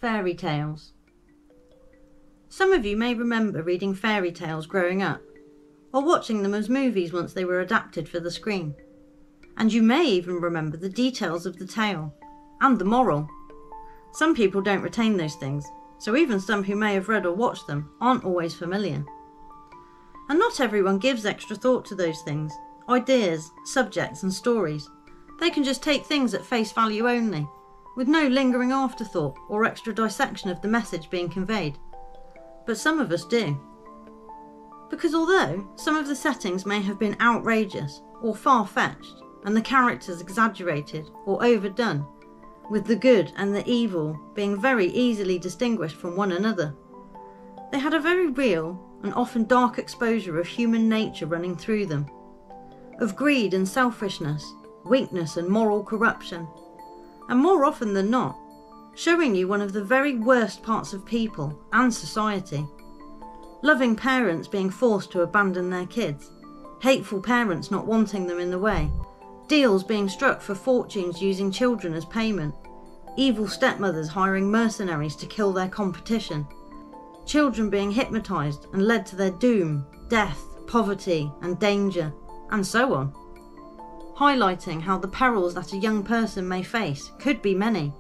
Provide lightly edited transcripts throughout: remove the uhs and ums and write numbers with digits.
Fairy tales. Some of you may remember reading fairy tales growing up, or watching them as movies once they were adapted for the screen. And you may even remember the details of the tale, and the moral. Some people don't retain those things, so even some who may have read or watched them aren't always familiar. And not everyone gives extra thought to those things, ideas, subjects and stories. They can just take things at face value only, with no lingering afterthought or extra dissection of the message being conveyed. But some of us do. Because although some of the settings may have been outrageous or far-fetched, and the characters exaggerated or overdone, with the good and the evil being very easily distinguished from one another, they had a very real and often dark exposure of human nature running through them, of greed and selfishness, weakness and moral corruption, and more often than not, showing you one of the very worst parts of people and society. Loving parents being forced to abandon their kids, hateful parents not wanting them in the way, deals being struck for fortunes using children as payment, evil stepmothers hiring mercenaries to kill their competition, children being hypnotised and led to their doom, death, poverty and danger, and so on. Highlighting how the perils that a young person may face could be many,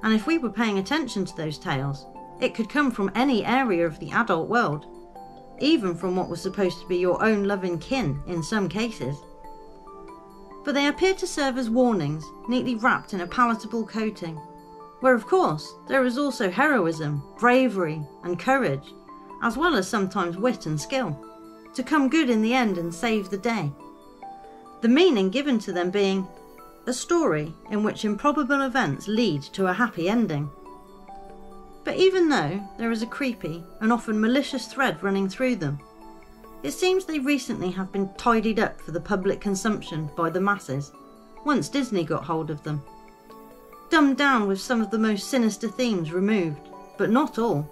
and if we were paying attention to those tales, it could come from any area of the adult world, even from what was supposed to be your own loving kin in some cases. But they appear to serve as warnings, neatly wrapped in a palatable coating, where of course there is also heroism, bravery and courage, as well as sometimes wit and skill, to come good in the end and save the day. The meaning given to them being a story in which improbable events lead to a happy ending. But even though there is a creepy and often malicious thread running through them, it seems they recently have been tidied up for the public consumption by the masses, once Disney got hold of them. Dumbed down with some of the most sinister themes removed, but not all.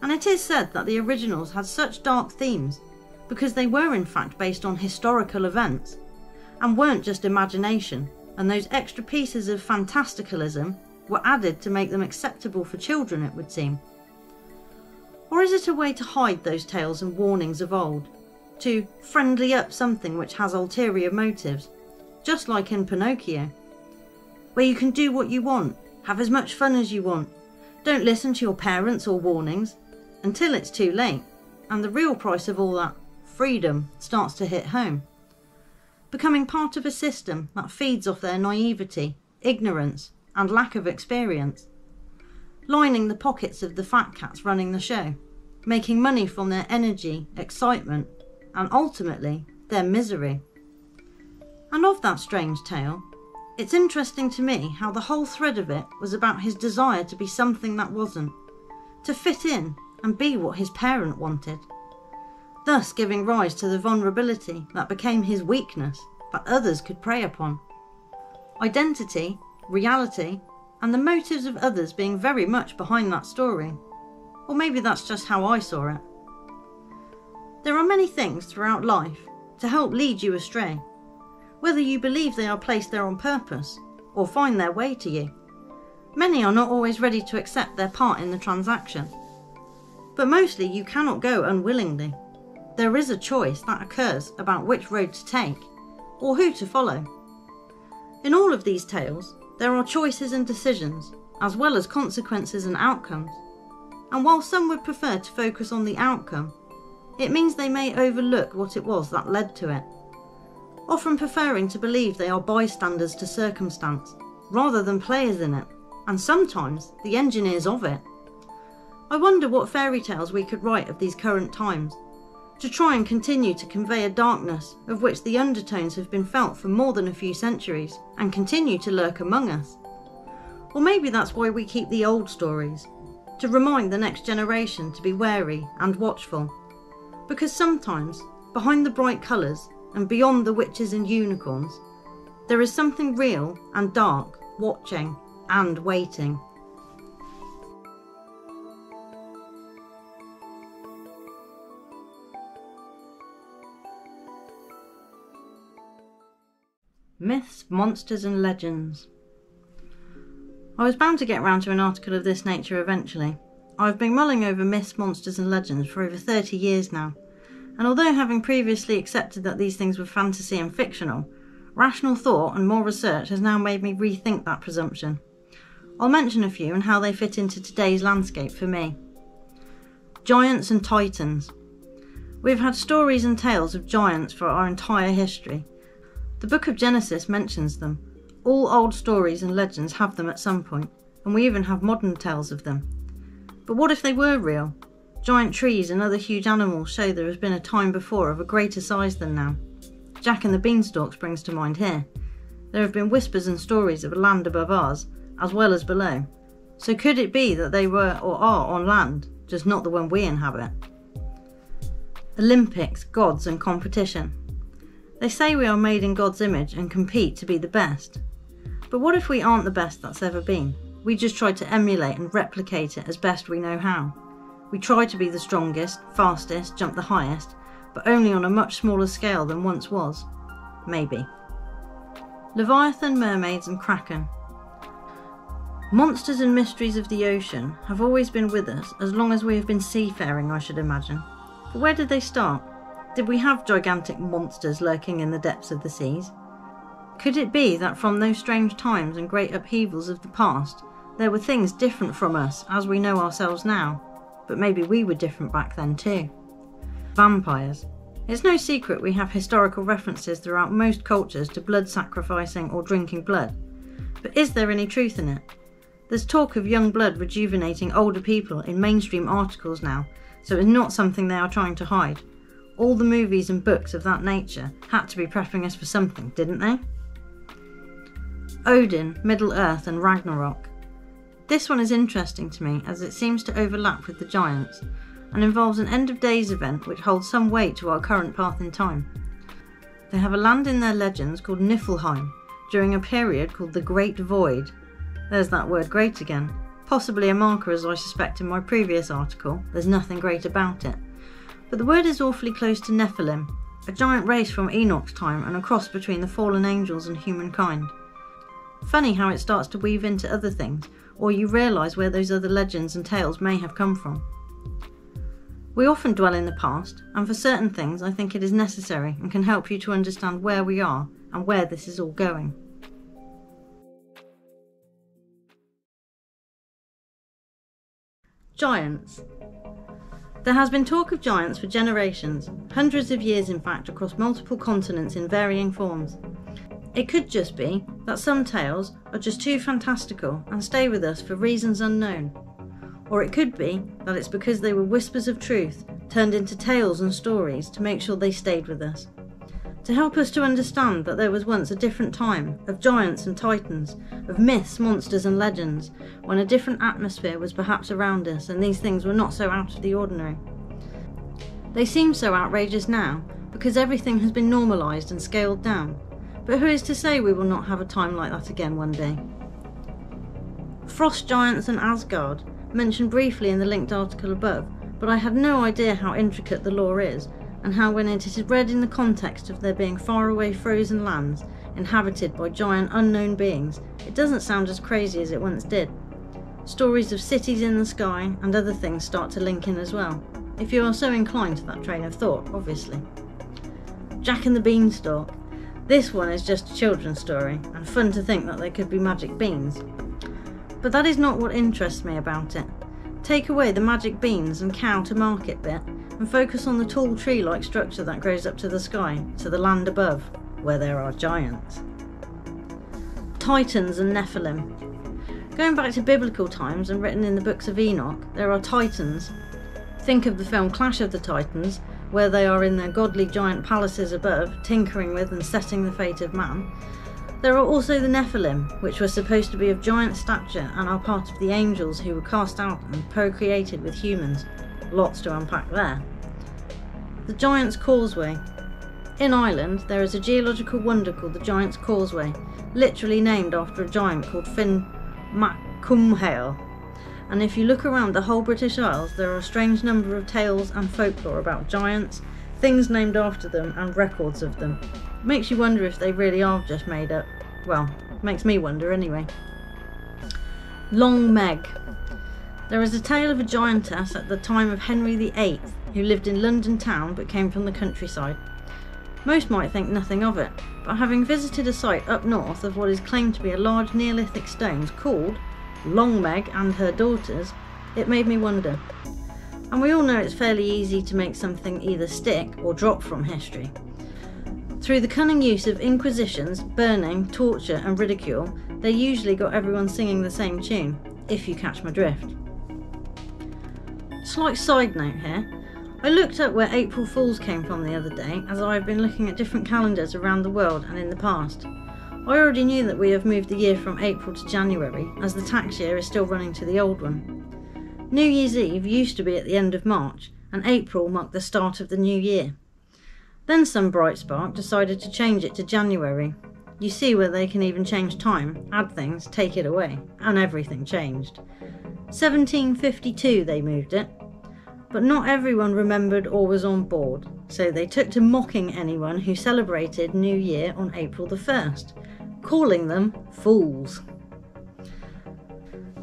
And it is said that the originals had such dark themes because they were in fact based on historical events, and weren't just imagination, and those extra pieces of fantasticalism were added to make them acceptable for children, it would seem. Or is it a way to hide those tales and warnings of old, to friendly up something which has ulterior motives, just like in Pinocchio, where you can do what you want, have as much fun as you want, don't listen to your parents or warnings, until it's too late, and the real price of all that freedom starts to hit home, becoming part of a system that feeds off their naivety, ignorance and lack of experience, lining the pockets of the fat cats running the show, making money from their energy, excitement and ultimately their misery. And of that strange tale, it's interesting to me how the whole thread of it was about his desire to be something that wasn't, to fit in and be what his parent wanted, thus giving rise to the vulnerability that became his weakness that others could prey upon. Identity, reality, and the motives of others being very much behind that story. Or maybe that's just how I saw it. There are many things throughout life to help lead you astray, whether you believe they are placed there on purpose or find their way to you. Many are not always ready to accept their part in the transaction, but mostly you cannot go unwillingly. There is a choice that occurs about which road to take, or who to follow. In all of these tales, there are choices and decisions, as well as consequences and outcomes. And while some would prefer to focus on the outcome, it means they may overlook what it was that led to it, often preferring to believe they are bystanders to circumstance, rather than players in it, and sometimes the engineers of it. I wonder what fairy tales we could write of these current times, to try and continue to convey a darkness of which the undertones have been felt for more than a few centuries and continue to lurk among us. Or maybe that's why we keep the old stories, to remind the next generation to be wary and watchful, because sometimes, behind the bright colours and beyond the witches and unicorns, there is something real and dark watching and waiting. Myths, monsters and legends. I was bound to get round to an article of this nature eventually. I've been mulling over myths, monsters and legends for over 30 years now, and although having previously accepted that these things were fantasy and fictional, rational thought and more research has now made me rethink that presumption. I'll mention a few and how they fit into today's landscape for me. Giants and titans. We've had stories and tales of giants for our entire history. The book of Genesis mentions them. All old stories and legends have them at some point, and we even have modern tales of them. But what if they were real? Giant trees and other huge animals show there has been a time before of a greater size than now. Jack and the Beanstalk springs to mind here. There have been whispers and stories of a land above ours, as well as below. So could it be that they were or are on land, just not the one we inhabit? Olympics, gods and competition. They say we are made in God's image and compete to be the best. But what if we aren't the best that's ever been? We just try to emulate and replicate it as best we know how. We try to be the strongest, fastest, jump the highest, but only on a much smaller scale than once was. Maybe. Leviathan, mermaids and kraken. Monsters and mysteries of the ocean have always been with us as long as we have been seafaring, I should imagine. But where did they start? Did we have gigantic monsters lurking in the depths of the seas? Could it be that from those strange times and great upheavals of the past, there were things different from us as we know ourselves now, but maybe we were different back then too? Vampires. It's no secret we have historical references throughout most cultures to blood sacrificing or drinking blood. But is there any truth in it? There's talk of young blood rejuvenating older people in mainstream articles now, so it's not something they are trying to hide. All the movies and books of that nature had to be prepping us for something, didn't they? Odin, Middle-earth and Ragnarok. This one is interesting to me as it seems to overlap with the giants and involves an end-of-days event which holds some weight to our current path in time. They have a land in their legends called Niflheim during a period called the Great Void. There's that word great again. Possibly a marker, as I suspect in my previous article. There's nothing great about it. But the word is awfully close to Nephilim, a giant race from Enoch's time and a cross between the fallen angels and humankind. Funny how it starts to weave into other things, or you realise where those other legends and tales may have come from. We often dwell in the past, and for certain things I think it is necessary and can help you to understand where we are and where this is all going. Giants. There has been talk of giants for generations, hundreds of years in fact, across multiple continents in varying forms. It could just be that some tales are just too fantastical and stay with us for reasons unknown. Or it could be that it's because they were whispers of truth turned into tales and stories to make sure they stayed with us. To help us to understand that there was once a different time of giants and titans, of myths, monsters and legends, when a different atmosphere was perhaps around us and these things were not so out of the ordinary. They seem so outrageous now because everything has been normalised and scaled down, but who is to say we will not have a time like that again one day? Frost giants and Asgard, mentioned briefly in the linked article above, but I had no idea how intricate the lore is, and how when it is read in the context of there being faraway frozen lands inhabited by giant unknown beings, it doesn't sound as crazy as it once did. Stories of cities in the sky and other things start to link in as well, if you are so inclined to that train of thought, obviously. Jack and the Beanstalk. This one is just a children's story, and fun to think that there could be magic beans. But that is not what interests me about it. Take away the magic beans and cow to market bit, and focus on the tall tree-like structure that grows up to the sky, to the land above, where there are giants. Titans and Nephilim. Going back to biblical times and written in the books of Enoch, there are titans. Think of the film Clash of the Titans, where they are in their godly giant palaces above, tinkering with and setting the fate of man. There are also the Nephilim, which were supposed to be of giant stature and are part of the angels who were cast out and procreated with humans. Lots to unpack there. The Giant's Causeway. In Ireland, there is a geological wonder called the Giant's Causeway, literally named after a giant called Finn Mac Cumhaill. And if you look around the whole British Isles, there are a strange number of tales and folklore about giants, things named after them and records of them. It makes you wonder if they really are just made up. Well, makes me wonder anyway. Long Meg. There is a tale of a giantess at the time of Henry VIII who lived in London town but came from the countryside. Most might think nothing of it, but having visited a site up north of what is claimed to be a large Neolithic stones called Long Meg and Her Daughters, it made me wonder. And we all know it's fairly easy to make something either stick or drop from history. Through the cunning use of inquisitions, burning, torture and ridicule, they usually got everyone singing the same tune, if you catch my drift. Slight side note here, I looked up where April Fools came from the other day, as I have been looking at different calendars around the world and in the past. I already knew that we have moved the year from April to January, as the tax year is still running to the old one. New Year's Eve used to be at the end of March, and April marked the start of the new year. Then some bright spark decided to change it to January. You see where they can even change time, add things, take it away, and everything changed. 1752 they moved it. But not everyone remembered or was on board, so they took to mocking anyone who celebrated New Year on April the 1st, calling them fools.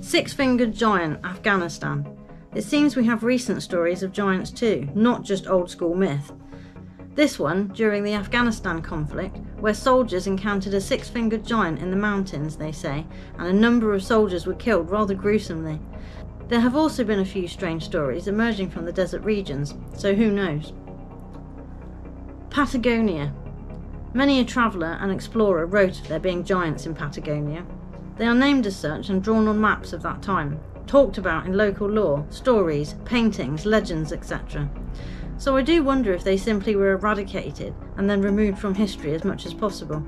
Six-fingered giant, Afghanistan. It seems we have recent stories of giants too, not just old school myth. This one during the Afghanistan conflict, where soldiers encountered a six-fingered giant in the mountains, they say, and a number of soldiers were killed rather gruesomely. There have also been a few strange stories emerging from the desert regions, so who knows. Patagonia. Many a traveller and explorer wrote of there being giants in Patagonia. They are named as such and drawn on maps of that time, talked about in local lore, stories, paintings, legends, etc. So I do wonder if they simply were eradicated and then removed from history as much as possible,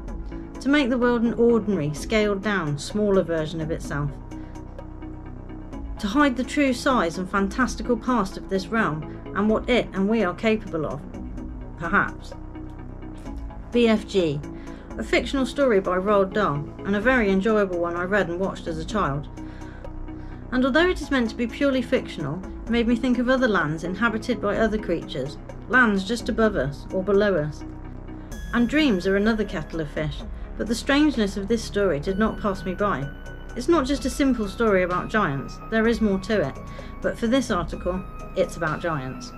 to make the world an ordinary, scaled down, smaller version of itself. To hide the true size and fantastical past of this realm and what it and we are capable of. Perhaps. BFG, a fictional story by Roald Dahl, and a very enjoyable one I read and watched as a child. And although it is meant to be purely fictional, it made me think of other lands inhabited by other creatures, lands just above us or below us. And dreams are another kettle of fish, but the strangeness of this story did not pass me by. It's not just a simple story about giants, there is more to it, but for this article, it's about giants.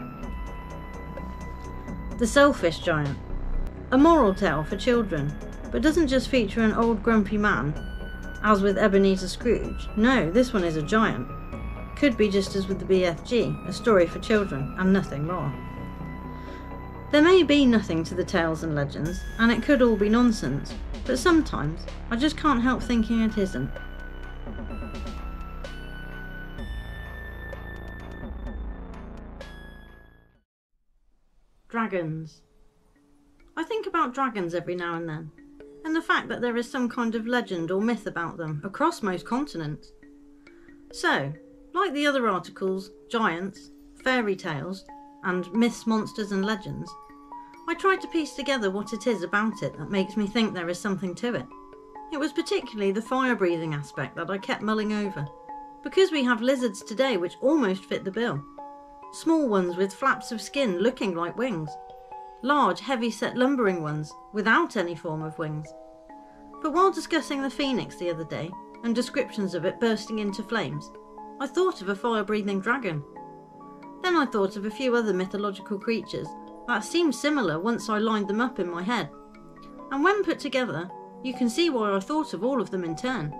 The Selfish Giant. A moral tale for children, but doesn't just feature an old grumpy man, as with Ebenezer Scrooge. No, this one is a giant. Could be just as with the BFG, a story for children, and nothing more. There may be nothing to the tales and legends, and it could all be nonsense, but sometimes I just can't help thinking it isn't. Dragons. I think about dragons every now and then, and the fact that there is some kind of legend or myth about them across most continents. So, like the other articles, giants, fairy tales, and myths, monsters and legends, I tried to piece together what it is about it that makes me think there is something to it. It was particularly the fire-breathing aspect that I kept mulling over, because we have lizards today which almost fit the bill. Small ones with flaps of skin looking like wings. Large, heavy-set lumbering ones without any form of wings. But while discussing the phoenix the other day, and descriptions of it bursting into flames, I thought of a fire-breathing dragon. Then I thought of a few other mythological creatures that seemed similar once I lined them up in my head. And when put together, you can see why I thought of all of them in turn.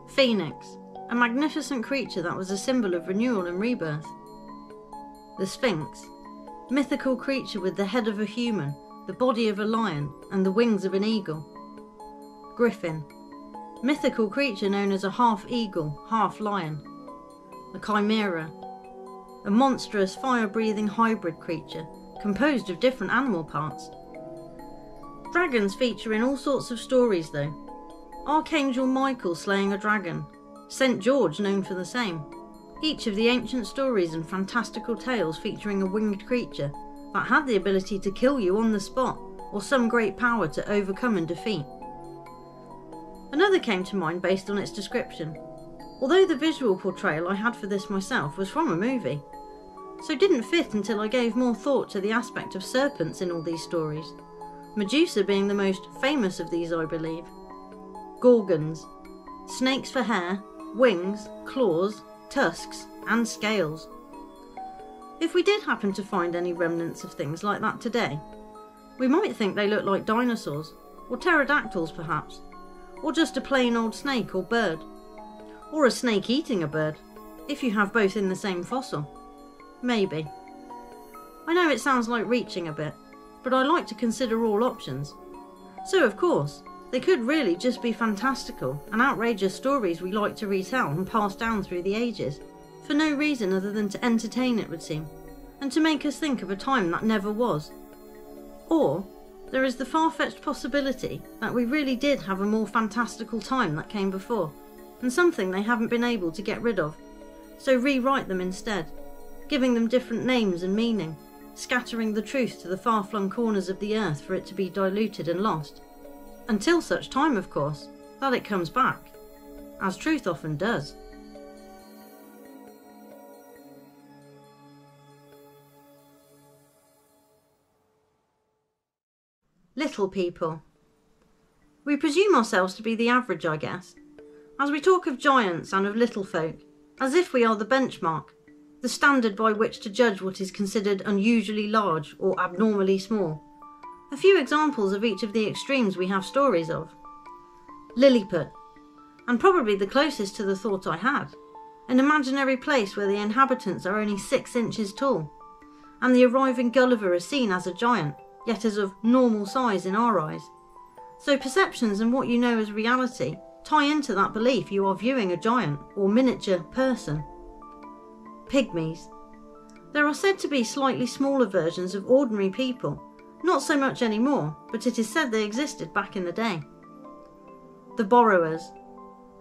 Phoenix, a magnificent creature that was a symbol of renewal and rebirth. The Sphinx, mythical creature with the head of a human, the body of a lion, and the wings of an eagle. Griffin, mythical creature known as a half-eagle, half-lion. The Chimera, a monstrous fire-breathing hybrid creature composed of different animal parts. Dragons feature in all sorts of stories though. Archangel Michael slaying a dragon, St. George known for the same. Each of the ancient stories and fantastical tales featuring a winged creature that had the ability to kill you on the spot, or some great power to overcome and defeat. Another came to mind based on its description, although the visual portrayal I had for this myself was from a movie, so didn't fit until I gave more thought to the aspect of serpents in all these stories, Medusa being the most famous of these I believe. Gorgons, snakes for hair, wings, claws, tusks, and scales. If we did happen to find any remnants of things like that today, we might think they look like dinosaurs, or pterodactyls perhaps, or just a plain old snake or bird, or a snake eating a bird, if you have both in the same fossil. Maybe. I know it sounds like reaching a bit, but I like to consider all options. So of course, they could really just be fantastical and outrageous stories we like to retell and pass down through the ages, for no reason other than to entertain, it would seem, and to make us think of a time that never was. Or there is the far-fetched possibility that we really did have a more fantastical time that came before, and something they haven't been able to get rid of, so rewrite them instead, giving them different names and meaning, scattering the truth to the far-flung corners of the earth for it to be diluted and lost, until such time, of course, that it comes back, as truth often does. Little people. We presume ourselves to be the average, I guess, as we talk of giants and of little folk, as if we are the benchmark, the standard by which to judge what is considered unusually large or abnormally small. A few examples of each of the extremes we have stories of. Lilliput, and probably the closest to the thought I had, an imaginary place where the inhabitants are only 6 inches tall, and the arriving Gulliver is seen as a giant, yet as of normal size in our eyes. So perceptions and what you know as reality tie into that belief you are viewing a giant or miniature person. Pygmies. There are said to be slightly smaller versions of ordinary people, not so much anymore, but it is said they existed back in the day. The Borrowers.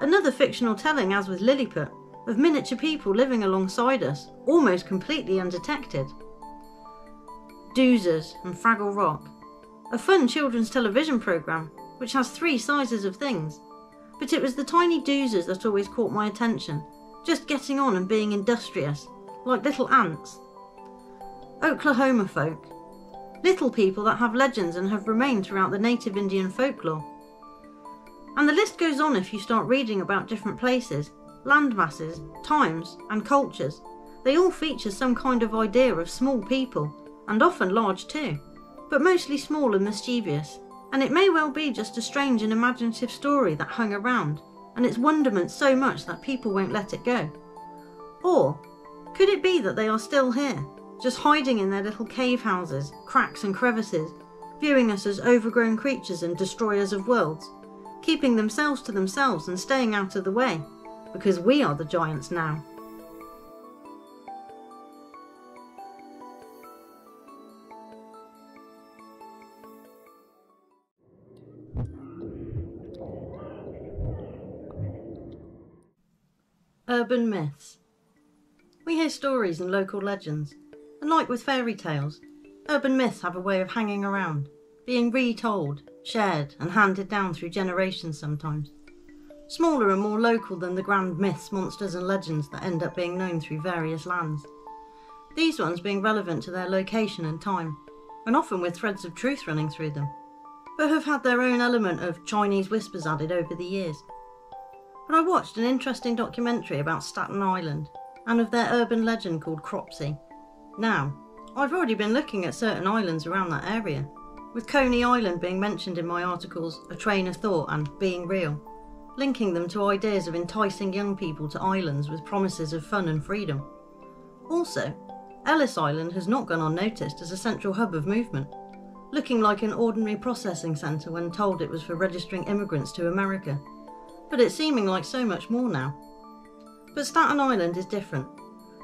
Another fictional telling, as with Lilliput, of miniature people living alongside us, almost completely undetected. Doozers and Fraggle Rock. A fun children's television programme, which has 3 sizes of things, but it was the tiny doozers that always caught my attention, just getting on and being industrious, like little ants. Oklahoma folk. Little people that have legends and have remained throughout the native Indian folklore. And the list goes on if you start reading about different places, landmasses, times and cultures. They all feature some kind of idea of small people, and often large too, but mostly small and mischievous, and it may well be just a strange and imaginative story that hung around, and its wonderment so much that people won't let it go. Or could it be that they are still here, just hiding in their little cave houses, cracks and crevices, viewing us as overgrown creatures and destroyers of worlds, keeping themselves to themselves and staying out of the way, because we are the giants now. Urban myths. We hear stories and local legends, and like with fairy tales, urban myths have a way of hanging around, being retold, shared and handed down through generations sometimes. Smaller and more local than the grand myths, monsters and legends that end up being known through various lands. These ones being relevant to their location and time, and often with threads of truth running through them, but have had their own element of Chinese whispers added over the years. But I watched an interesting documentary about Staten Island, and of their urban legend called Cropsey. Now, I've already been looking at certain islands around that area, with Coney Island being mentioned in my articles A Train of Thought and Being Real, linking them to ideas of enticing young people to islands with promises of fun and freedom. Also, Ellis Island has not gone unnoticed as a central hub of movement, looking like an ordinary processing centre when told it was for registering immigrants to America, but it's seeming like so much more now. But Staten Island is different,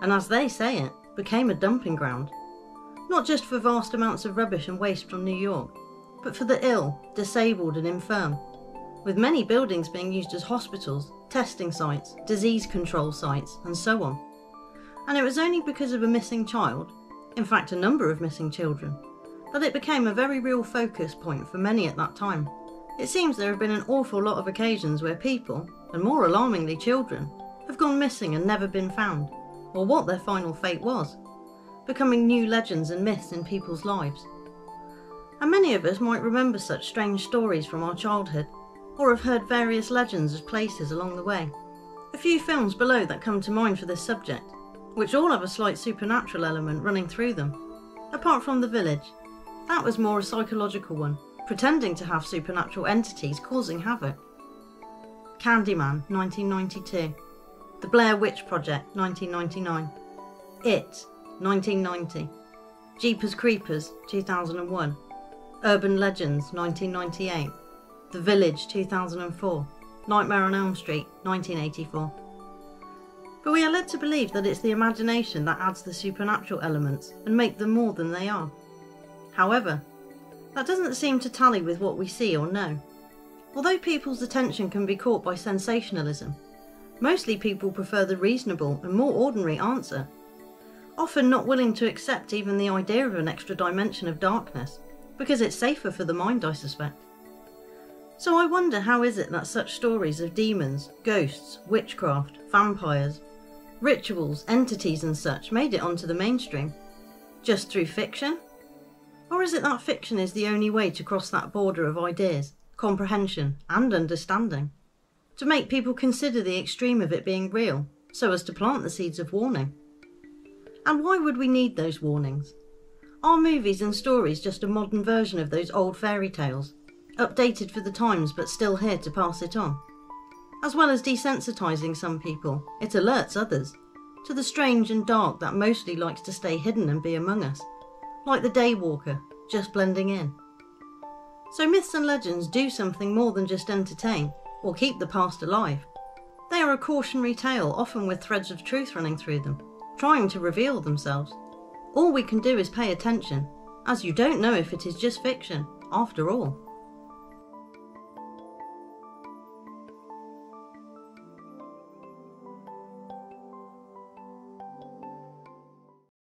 and as they say it, became a dumping ground. Not just for vast amounts of rubbish and waste from New York, but for the ill, disabled and infirm, with many buildings being used as hospitals, testing sites, disease control sites, and so on. And it was only because of a missing child, in fact a number of missing children, that it became a very real focus point for many at that time. It seems there have been an awful lot of occasions where people, and more alarmingly children, have gone missing and never been found, or what their final fate was, becoming new legends and myths in people's lives. And many of us might remember such strange stories from our childhood, or have heard various legends of places along the way. A few films below that come to mind for this subject, which all have a slight supernatural element running through them. Apart from The Village, that was more a psychological one, pretending to have supernatural entities causing havoc. Candyman, 1992. The Blair Witch Project, 1999. It, 1990. Jeepers Creepers, 2001. Urban Legends, 1998. The Village, 2004. Nightmare on Elm Street, 1984. But we are led to believe that it's the imagination that adds the supernatural elements and make them more than they are. However, that doesn't seem to tally with what we see or know. Although people's attention can be caught by sensationalism, mostly people prefer the reasonable and more ordinary answer, often not willing to accept even the idea of an extra dimension of darkness, because it's safer for the mind, I suspect. So I wonder, how is it that such stories of demons, ghosts, witchcraft, vampires, rituals, entities and such made it onto the mainstream? Just through fiction? Or is it that fiction is the only way to cross that border of ideas, comprehension and understanding, to make people consider the extreme of it being real, so as to plant the seeds of warning? And why would we need those warnings? Are movies and stories just a modern version of those old fairy tales, updated for the times but still here to pass it on? As well as desensitising some people, it alerts others to the strange and dark that mostly likes to stay hidden and be among us, like the daywalker, just blending in. So myths and legends do something more than just entertain or keep the past alive. They are a cautionary tale, often with threads of truth running through them, trying to reveal themselves. All we can do is pay attention, as you don't know if it is just fiction, after all.